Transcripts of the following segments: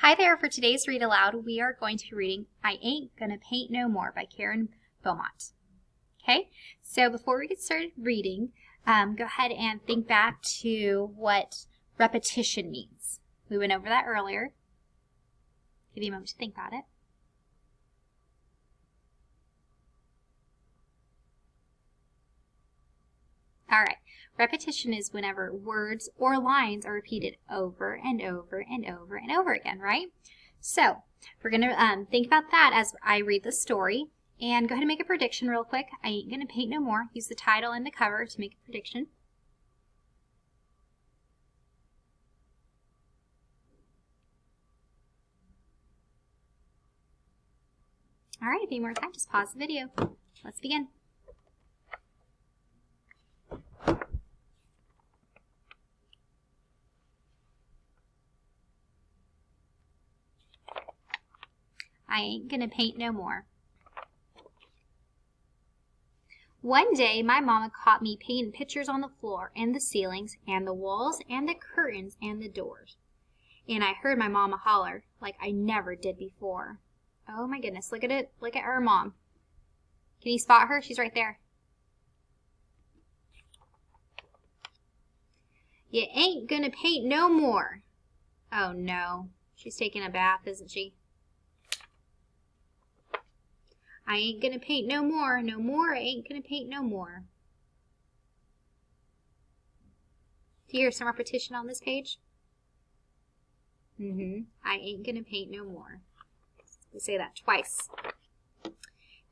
Hi there, for today's read aloud, we are going to be reading I Ain't Gonna Paint No More by Karen Beaumont. Okay, so before we get started reading, go ahead and think back to what repetition means. We went over that earlier. Give you a moment to think about it. Alright, repetition is whenever words or lines are repeated over and over and over and over again, right? So, we're going to think about that as I read the story, and go ahead and make a prediction real quick. I ain't going to paint no more. Use the title and the cover to make a prediction. Alright, if you need more time, just pause the video. Let's begin. I ain't gonna paint no more. One day, my mama caught me painting pictures on the floor and the ceilings and the walls and the curtains and the doors. And I heard my mama holler like I never did before. Oh my goodness, look at it. Look at her mom. Can you spot her? She's right there. You ain't gonna paint no more. Oh no, she's taking a bath, isn't she? I ain't gonna paint no more, no more, I ain't gonna paint no more. Do you hear some repetition on this page? I ain't gonna paint no more. We say that twice.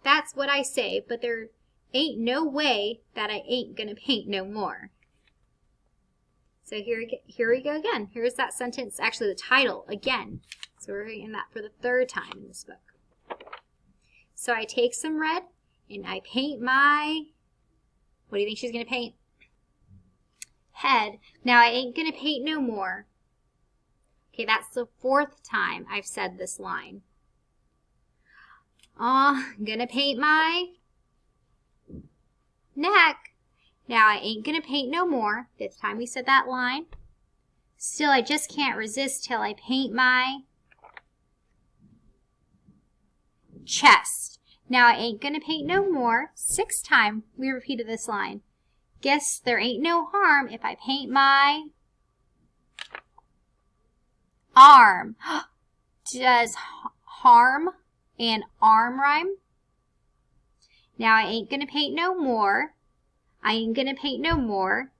That's what I say, but there ain't no way that I ain't gonna paint no more. So here we go again. Here's that sentence, actually the title again. So we're reading that for the third time in this book. So I take some red and I paint my, what do you think she's going to paint? Head. Now I ain't going to paint no more. Okay, that's the fourth time I've said this line. I'm going to paint my neck. Now I ain't going to paint no more. Fifth time we said that line. Still, I just can't resist till I paint my chest. Now I ain't gonna paint no more. Sixth time we repeated this line. Guess there ain't no harm if I paint my arm. Does harm and arm rhyme? Now I ain't gonna paint no more. I ain't gonna paint no more.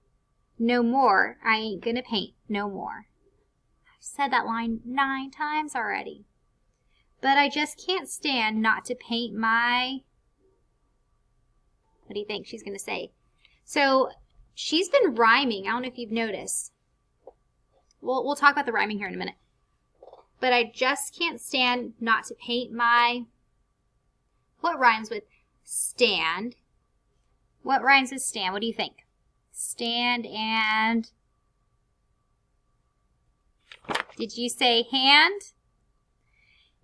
No more. I ain't gonna paint no more. I've said that line 9 times already. But I just can't stand not to paint my, what do you think she's going to say? So she's been rhyming. I don't know if you've noticed. We'll talk about the rhyming here in a minute. But I just can't stand not to paint my, what rhymes with stand? What rhymes with stand? What do you think? Stand and, did you say hand?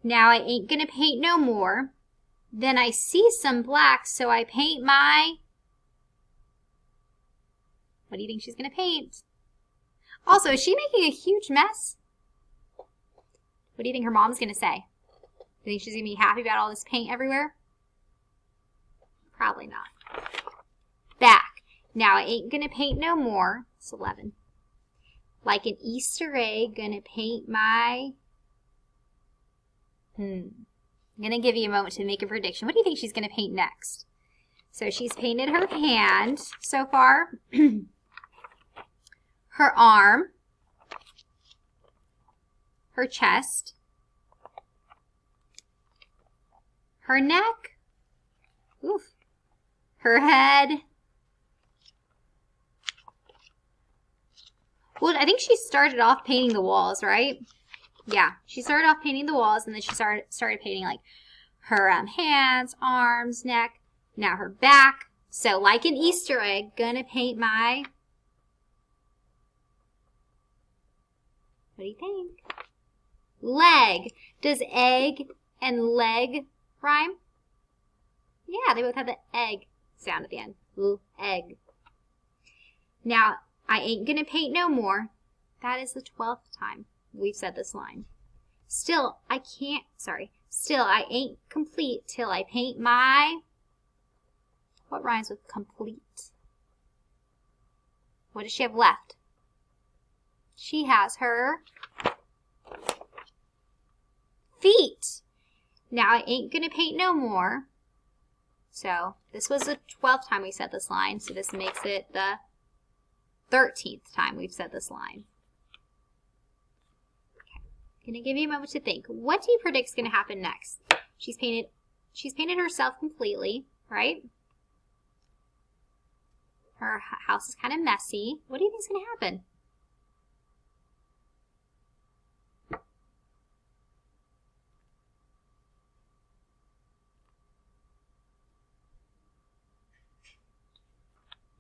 Now I ain't gonna paint no more. Then I see some black, so I paint my, what do you think she's gonna paint? Also, is she making a huge mess? What do you think her mom's gonna say? Do you think she's gonna be happy about all this paint everywhere? Probably not. Back. Now I ain't gonna paint no more. It's 11. Like an Easter egg, gonna paint my, I'm going to give you a moment to make a prediction. What do you think she's going to paint next? So she's painted her hand so far, her arm, her chest, her neck, oof, her head. Well, I think she started off painting the walls, right? Yeah, she started off painting the walls, and then she started painting like her hands, arms, neck, now her back. So like an Easter egg, gonna paint my, what do you think? Leg. Does egg and leg rhyme? Yeah, they both have the egg sound at the end. Ooh, egg. Now, I ain't gonna paint no more. That is the 12th time we've said this line. Still, I ain't complete till I paint my, what rhymes with complete? What does she have left? She has her feet. Now I ain't gonna paint no more. So this was the 12th time we said this line, so this makes it the 13th time we've said this line. Okay. Gonna give you a moment to think. What do you predict is gonna happen next? She's painted herself completely, right? Her house is kind of messy. What do you think is gonna happen?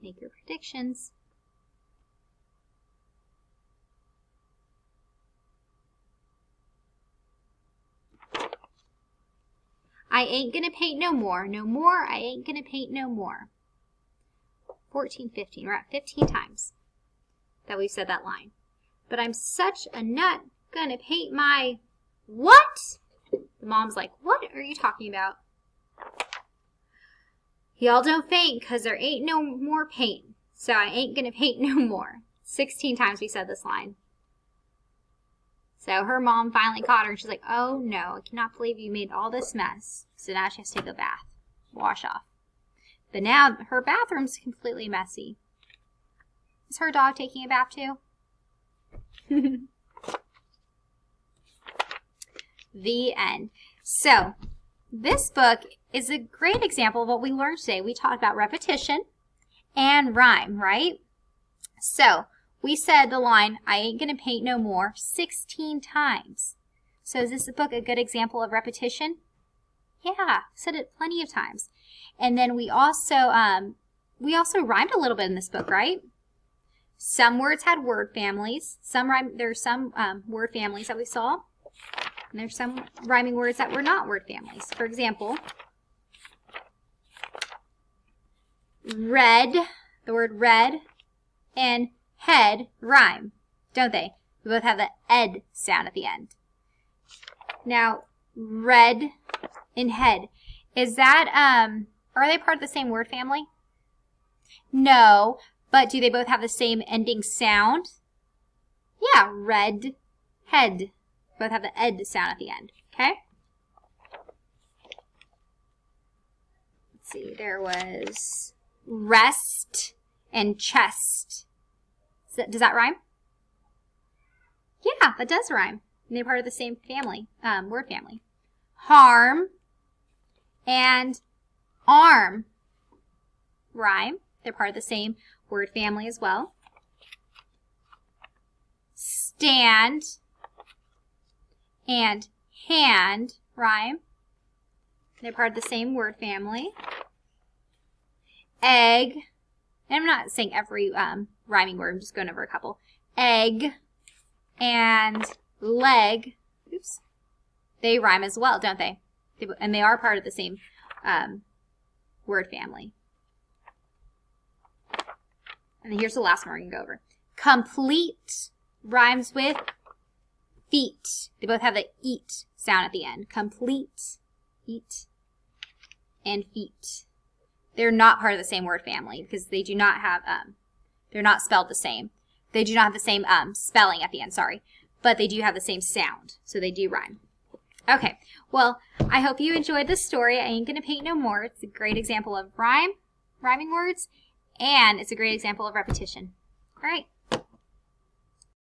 Make your predictions. I ain't gonna paint no more. No more, I ain't gonna paint no more. 14, 15. We're at 15 times that we've said that line. But I'm such a nut, gonna paint my what? The mom's like, what are you talking about? Y'all don't faint because there ain't no more paint. So I ain't gonna paint no more. 16 times we said this line. So her mom finally caught her and she's like, oh no, I cannot believe you made all this mess. So now she has to take a bath, wash off. But now her bathroom's completely messy. Is her dog taking a bath too? The end. So this book is a great example of what we learned today. We talked about repetition and rhyme, right? So we said the line, I ain't gonna paint no more, 16 times. So is this book a good example of repetition? Yeah, said it plenty of times. And then we also rhymed a little bit in this book, right? Some words had word families. There's some word families that we saw. And there's some rhyming words that were not word families. For example, red, the word red, and head rhyme, don't they? We both have the ed sound at the end. Now, red and head, is that, are they part of the same word family? No, but do they both have the same ending sound? Yeah, red, head. Both have the ed sound at the end, okay? Let's see, there was rest and chest. Does that rhyme? Yeah, that does rhyme. And they're part of the same family, word family. Harm and arm rhyme. They're part of the same word family as well. Stand and hand rhyme. They're part of the same word family. Egg, and I'm not saying every rhyming word, I'm just going over a couple. Egg and leg, oops, they rhyme as well, don't they? And they are part of the same word family. And then here's the last one we're going to go over. Complete rhymes with feet. They both have the eat sound at the end. Complete, eat, and feet. They're not part of the same word family because they do not have, they're not spelled the same. They do not have the same spelling at the end, sorry. But they do have the same sound, so they do rhyme. Okay, well, I hope you enjoyed this story. I ain't gonna paint no more. It's a great example of rhyming words, and it's a great example of repetition. All right.